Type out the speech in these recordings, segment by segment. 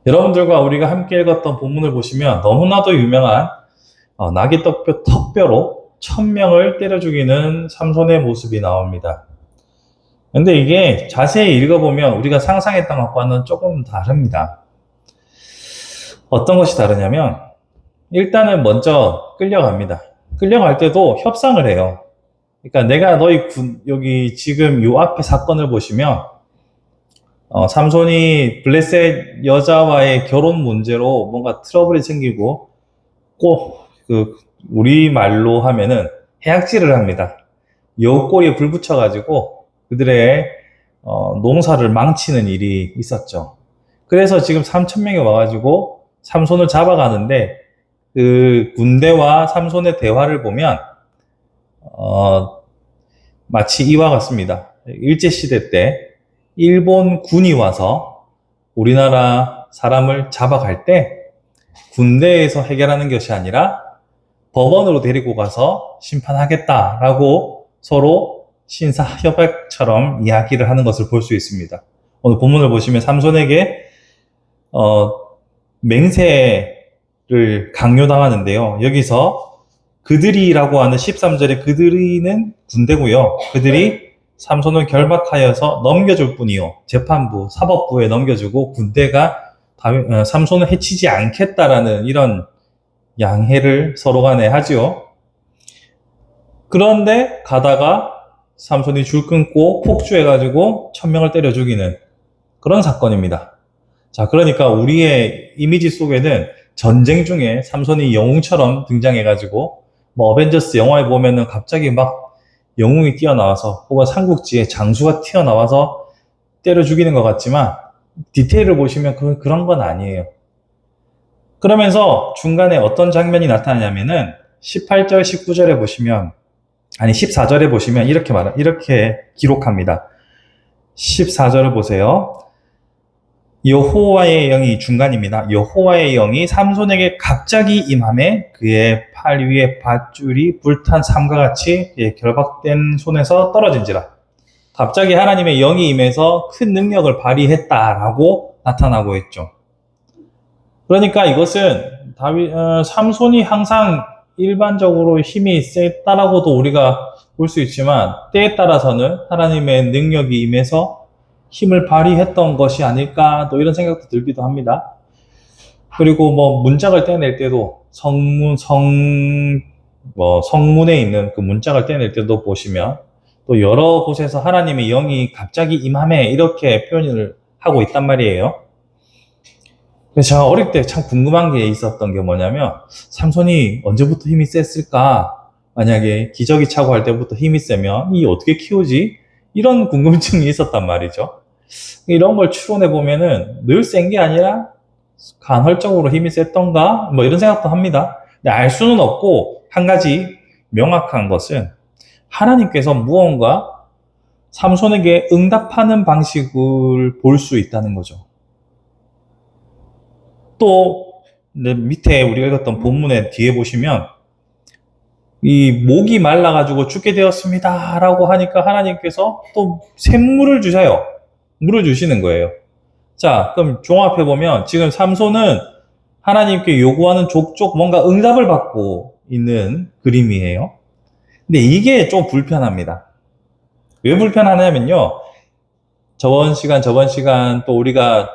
여러분들과 우리가 함께 읽었던 본문을 보시면 너무나도 유명한 나귀 턱뼈로 1000명을 때려 죽이는 삼손의 모습이 나옵니다. 근데 이게 자세히 읽어보면 우리가 상상했던 것과는 조금 다릅니다. 어떤 것이 다르냐면 일단은 먼저 끌려갑니다. 끌려갈 때도 협상을 해요. 그러니까 내가 여기 지금 요 앞에 사건을 보시면 삼손이 블레셋 여자와의 결혼 문제로 뭔가 트러블이 생기고 꼭 우리말로 하면은 해악질을 합니다. 여우꼬리에 불 붙여가지고 그들의 농사를 망치는 일이 있었죠. 그래서 지금 3,000명이 와가지고 삼손을 잡아가는데 그 군대와 삼손의 대화를 보면 마치 이와 같습니다. 일제시대 때 일본 군이 와서 우리나라 사람을 잡아갈 때 군대에서 해결하는 것이 아니라 법원으로 데리고 가서 심판하겠다라고 서로 신사협약처럼 이야기를 하는 것을 볼 수 있습니다. 오늘 본문을 보시면 삼손에게 맹세를 강요당하는데요. 여기서 그들이라고 하는 13절에 그들이는 군대고요. 그들이 삼손을 결박하여서 넘겨줄 뿐이요. 재판부, 사법부에 넘겨주고 군대가 삼손을 해치지 않겠다라는 이런 양해를 서로 간에 하죠. 그런데 가다가 삼손이 줄 끊고 폭주해가지고 1000명을 때려 죽이는 그런 사건입니다. 자, 그러니까 우리의 이미지 속에는 전쟁 중에 삼손이 영웅처럼 등장해가지고 뭐 어벤져스 영화에 보면은 갑자기 막 영웅이 뛰어나와서 혹은 삼국지에 장수가 튀어나와서 때려 죽이는 것 같지만 디테일을 보시면 그런 건 아니에요. 그러면서 중간에 어떤 장면이 나타나냐면은 18절, 19절에 보시면 아니 14절에 보시면 이렇게 기록합니다. 14절을 보세요. 여호와의 영이 중간입니다. 여호와의 영이 삼손에게 갑자기 임함에 그의 팔 위에 밧줄이 불탄 삼과 같이 결박된 손에서 떨어진지라. 갑자기 하나님의 영이 임해서 큰 능력을 발휘했다라고 나타나고 있죠. 그러니까 이것은 삼손이 항상 일반적으로 힘이 셌다라고도 우리가 볼 수 있지만 때에 따라서는 하나님의 능력이 임해서 힘을 발휘했던 것이 아닐까 또 이런 생각도 들기도 합니다. 그리고 뭐 문짝을 떼낼 때도 성문에 있는 그 문짝을 떼낼 때도 보시면 또 여러 곳에서 하나님의 영이 갑자기 임함에 이렇게 표현을 하고 있단 말이에요. 그래서 제가 어릴 때 참 궁금한 게 있었던 게 뭐냐면 삼손이 언제부터 힘이 셌을까? 만약에 기저귀 차고 할 때부터 힘이 세면 이 어떻게 키우지? 이런 궁금증이 있었단 말이죠. 이런 걸 추론해 보면은 늘 센 게 아니라 간헐적으로 힘이 셌던가? 뭐 이런 생각도 합니다. 근데 알 수는 없고 한 가지 명확한 것은 하나님께서 무언가 삼손에게 응답하는 방식을 볼 수 있다는 거죠. 또 밑에 우리가 읽었던 본문의 뒤에 보시면 이 목이 말라가지고 죽게 되었습니다 라고 하니까 하나님께서 또 샘물을 주셔요. 물을 주시는 거예요. 자, 그럼 종합해보면 지금 삼손은 하나님께 요구하는 족족 뭔가 응답을 받고 있는 그림이에요. 근데 이게 좀 불편합니다. 왜 불편하냐면요. 저번 시간 또 우리가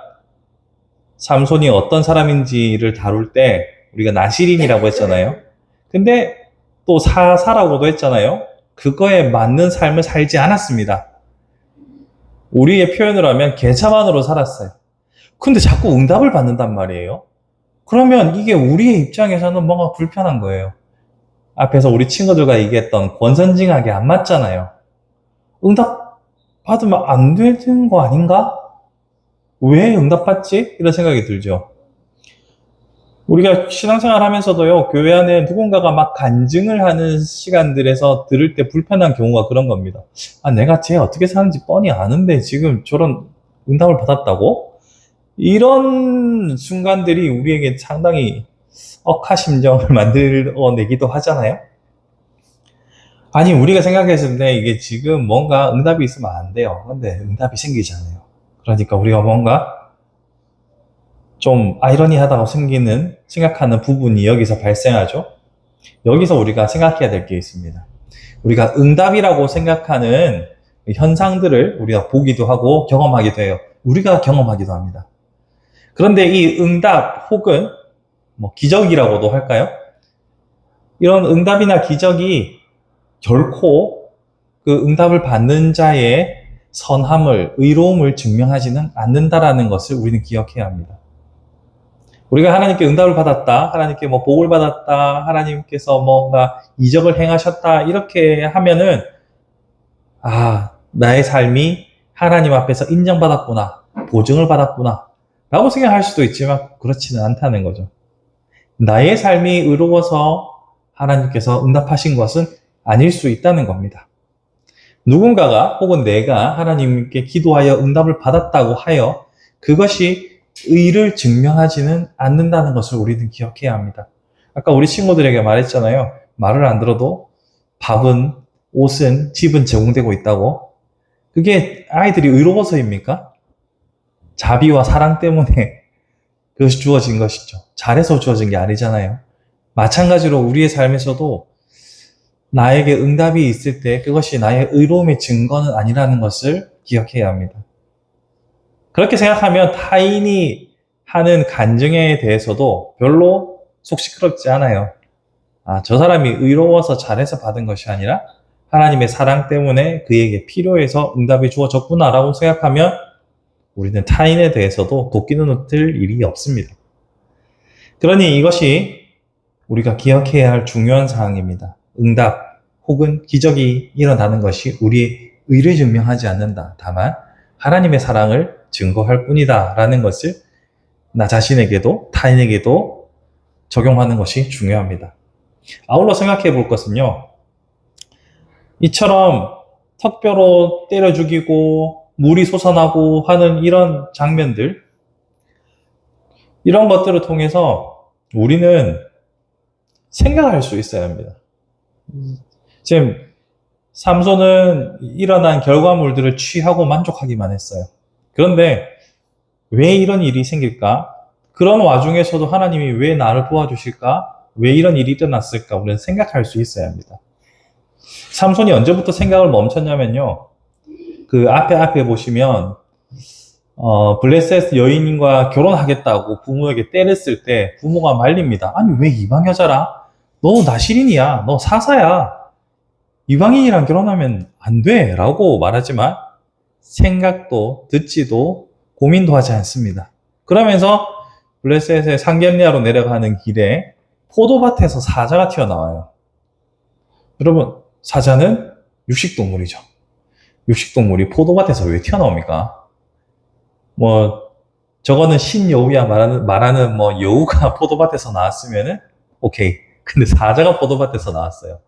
삼손이 어떤 사람인지를 다룰 때 우리가 나시린이라고 했잖아요. 근데 또 사사라고도 했잖아요. 그거에 맞는 삶을 살지 않았습니다. 우리의 표현을 하면 개차반으로 살았어요. 근데 자꾸 응답을 받는단 말이에요. 그러면 이게 우리의 입장에서는 뭔가 불편한 거예요. 앞에서 우리 친구들과 얘기했던 권선징악이 안 맞잖아요. 응답 받으면 안 되는 거 아닌가? 왜 응답받지? 이런 생각이 들죠. 우리가 신앙생활 하면서도요, 교회 안에 누군가가 막 간증을 하는 시간들에서 들을 때 불편한 경우가 그런 겁니다. 아, 내가 쟤 어떻게 사는지 뻔히 아는데 지금 저런 응답을 받았다고? 이런 순간들이 우리에게 상당히 억하심정을 만들어내기도 하잖아요. 아니, 우리가 생각했을 때 이게 지금 뭔가 응답이 있으면 안 돼요. 근데 응답이 생기잖아요. 그러니까 우리가 뭔가 좀 아이러니하다고 생각하는 부분이 여기서 발생하죠. 여기서 우리가 생각해야 될 게 있습니다. 우리가 응답이라고 생각하는 현상들을 우리가 보기도 하고 경험하기도 해요. 우리가 경험하기도 합니다. 그런데 이 응답 혹은 뭐 기적이라고도 할까요? 이런 응답이나 기적이 결코 그 응답을 받는 자의 선함을, 의로움을 증명하지는 않는다라는 것을 우리는 기억해야 합니다. 우리가 하나님께 응답을 받았다, 하나님께 뭐 복을 받았다, 하나님께서 뭔가 이적을 행하셨다, 이렇게 하면은, 아, 나의 삶이 하나님 앞에서 인정받았구나, 보증을 받았구나, 라고 생각할 수도 있지만, 그렇지는 않다는 거죠. 나의 삶이 의로워서 하나님께서 응답하신 것은 아닐 수 있다는 겁니다. 누군가가 혹은 내가 하나님께 기도하여 응답을 받았다고 하여 그것이 의를 증명하지는 않는다는 것을 우리는 기억해야 합니다. 아까 우리 친구들에게 말했잖아요. 말을 안 들어도 밥은, 옷은, 집은 제공되고 있다고. 그게 아이들이 의로워서입니까? 자비와 사랑 때문에 그것이 주어진 것이죠. 잘해서 주어진 게 아니잖아요. 마찬가지로 우리의 삶에서도 나에게 응답이 있을 때 그것이 나의 의로움의 증거는 아니라는 것을 기억해야 합니다. 그렇게 생각하면 타인이 하는 간증에 대해서도 별로 속 시끄럽지 않아요. 아, 저 사람이 의로워서 잘해서 받은 것이 아니라 하나님의 사랑 때문에 그에게 필요해서 응답이 주어졌구나라고 생각하면 우리는 타인에 대해서도 도끼는 웃을 일이 없습니다. 그러니 이것이 우리가 기억해야 할 중요한 사항입니다. 응답 혹은 기적이 일어나는 것이 우리의 의를 증명하지 않는다. 다만 하나님의 사랑을 증거할 뿐이다 라는 것을 나 자신에게도 타인에게도 적용하는 것이 중요합니다. 아울러 생각해 볼 것은요. 이처럼 턱뼈로 때려 죽이고 물이 솟아나고 하는 이런 장면들, 이런 것들을 통해서 우리는 생각할 수 있어야 합니다. 지금 삼손은 일어난 결과물들을 취하고 만족하기만 했어요. 그런데 왜 이런 일이 생길까? 그런 와중에서도 하나님이 왜 나를 도와주실까? 왜 이런 일이 일어났을까? 우리는 생각할 수 있어야 합니다. 삼손이 언제부터 생각을 멈췄냐면요. 그 앞에 보시면 블레셋 여인과 결혼하겠다고 부모에게 때렸을 때 부모가 말립니다. 아니 왜 이방 여자라? 너 나시린이야. 너 사사야. 이방인이랑 결혼하면 안 돼. 라고 말하지만 생각도 듣지도 고민도 하지 않습니다. 그러면서 블레셋의 상겔리아로 내려가는 길에 포도밭에서 사자가 튀어나와요. 여러분, 사자는 육식동물이죠. 육식동물이 포도밭에서 왜 튀어나옵니까? 뭐 저거는 신여우야 말하는 뭐 여우가 포도밭에서 나왔으면은 오케이. 근데 사자가 포도밭에서 나왔어요.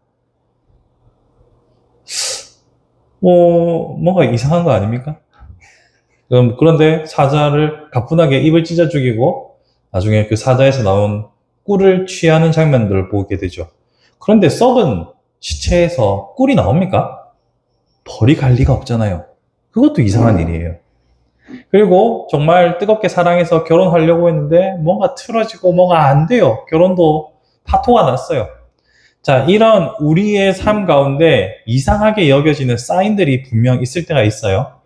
뭔가 이상한 거 아닙니까? 그런데 사자를 가뿐하게 입을 찢어 죽이고 나중에 그 사자에서 나온 꿀을 취하는 장면들을 보게 되죠. 그런데 썩은 시체에서 꿀이 나옵니까? 벌이 갈 리가 없잖아요. 그것도 이상한 일이에요. 그리고 정말 뜨겁게 사랑해서 결혼하려고 했는데 뭔가 틀어지고 뭔가 안 돼요. 결혼도 파토가 났어요. 자, 이런 우리의 삶 가운데 이상하게 여겨지는 사인들이 분명 있을 때가 있어요.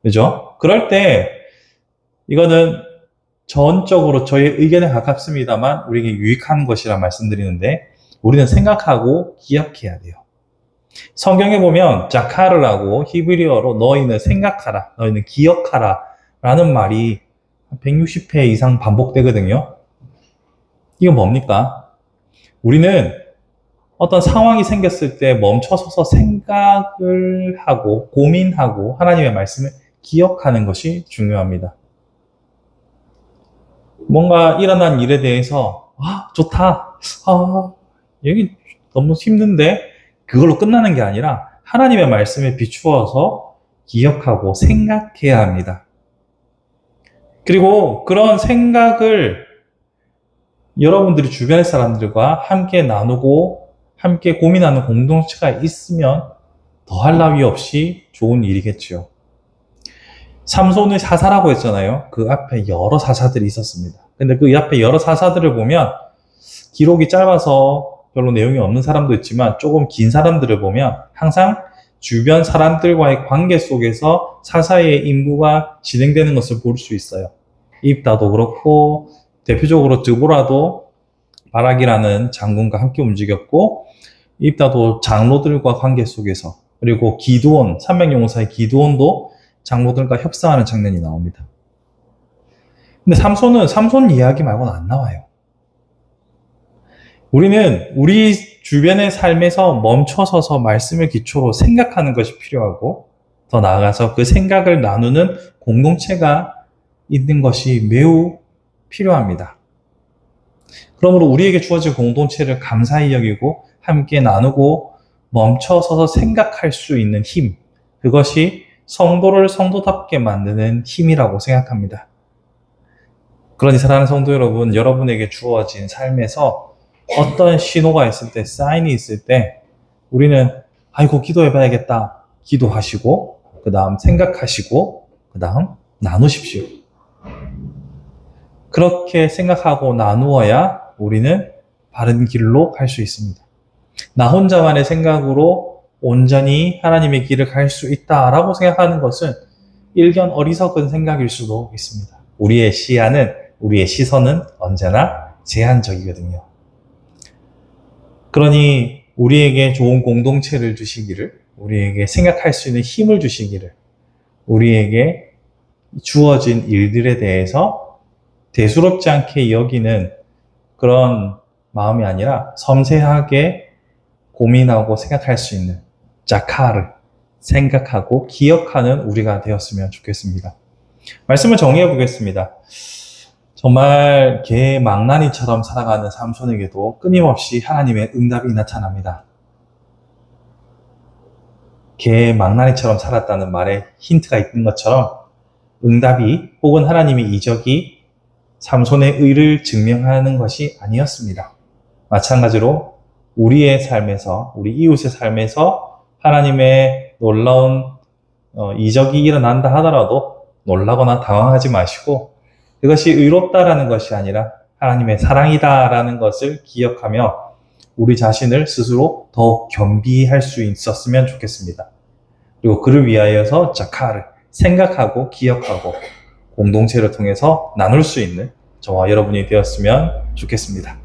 그죠? 그럴 때 이거는 전적으로 저의 의견에 가깝습니다만 우리에게 유익한 것이라 말씀드리는데 우리는 생각하고 기억해야 돼요. 성경에 보면 자카르라고 히브리어로 너희는 생각하라, 너희는 기억하라 라는 말이 160회 이상 반복되거든요. 이건 뭡니까? 우리는 어떤 상황이 생겼을 때 멈춰서서 생각을 하고 고민하고 하나님의 말씀을 기억하는 것이 중요합니다. 뭔가 일어난 일에 대해서 좋다. 여기 너무 힘든데 그걸로 끝나는 게 아니라 하나님의 말씀에 비추어서 기억하고 생각해야 합니다. 그리고 그런 생각을 여러분들이 주변의 사람들과 함께 나누고 함께 고민하는 공동체가 있으면 더할 나위 없이 좋은 일이겠죠. 삼손의 사사라고 했잖아요. 그 앞에 여러 사사들이 있었습니다. 근데 그 앞에 여러 사사들을 보면 기록이 짧아서 별로 내용이 없는 사람도 있지만 조금 긴 사람들을 보면 항상 주변 사람들과의 관계 속에서 사사의 임무가 진행되는 것을 볼 수 있어요. 입다도 그렇고 대표적으로 드보라도 바락이라는 장군과 함께 움직였고 입다도 장로들과 관계 속에서 그리고 기드온 300용사의 기드온도 장로들과 협상하는 장면이 나옵니다. 근데 삼손 이야기 말고는 안 나와요. 우리는 우리 주변의 삶에서 멈춰서서 말씀을 기초로 생각하는 것이 필요하고 더 나아가서 그 생각을 나누는 공동체가 있는 것이 매우 필요합니다. 그러므로 우리에게 주어진 공동체를 감사히 여기고 함께 나누고 멈춰서서 생각할 수 있는 힘, 그것이 성도를 성도답게 만드는 힘이라고 생각합니다. 그러니 사랑하는 성도 여러분, 여러분에게 주어진 삶에서 어떤 신호가 있을 때, 사인이 있을 때 우리는 아이고 기도해봐야겠다 기도하시고 그 다음 생각하시고 그 다음 나누십시오. 그렇게 생각하고 나누어야 우리는 바른 길로 갈 수 있습니다. 나 혼자만의 생각으로 온전히 하나님의 길을 갈 수 있다라고 생각하는 것은 일견 어리석은 생각일 수도 있습니다. 우리의 시야는, 우리의 시선은 언제나 제한적이거든요. 그러니 우리에게 좋은 공동체를 주시기를, 우리에게 생각할 수 있는 힘을 주시기를, 우리에게 주어진 일들에 대해서 대수롭지 않게 여기는 그런 마음이 아니라 섬세하게 고민하고 생각할 수 있는 자카르, 생각하고 기억하는 우리가 되었으면 좋겠습니다. 말씀을 정리해 보겠습니다. 정말 개 망나니처럼 살아가는 삼손에게도 끊임없이 하나님의 응답이 나타납니다. 개 망나니처럼 살았다는 말에 힌트가 있는 것처럼 응답이 혹은 하나님의 이적이 삼손의 의를 증명하는 것이 아니었습니다. 마찬가지로 우리의 삶에서, 우리 이웃의 삶에서 하나님의 놀라운 이적이 일어난다 하더라도 놀라거나 당황하지 마시고 그것이 의롭다라는 것이 아니라 하나님의 사랑이다라는 것을 기억하며 우리 자신을 스스로 더 겸비할 수 있었으면 좋겠습니다. 그리고 그를 위하여서 자카를 생각하고 기억하고 공동체를 통해서 나눌 수 있는 저와 여러분이 되었으면 좋겠습니다.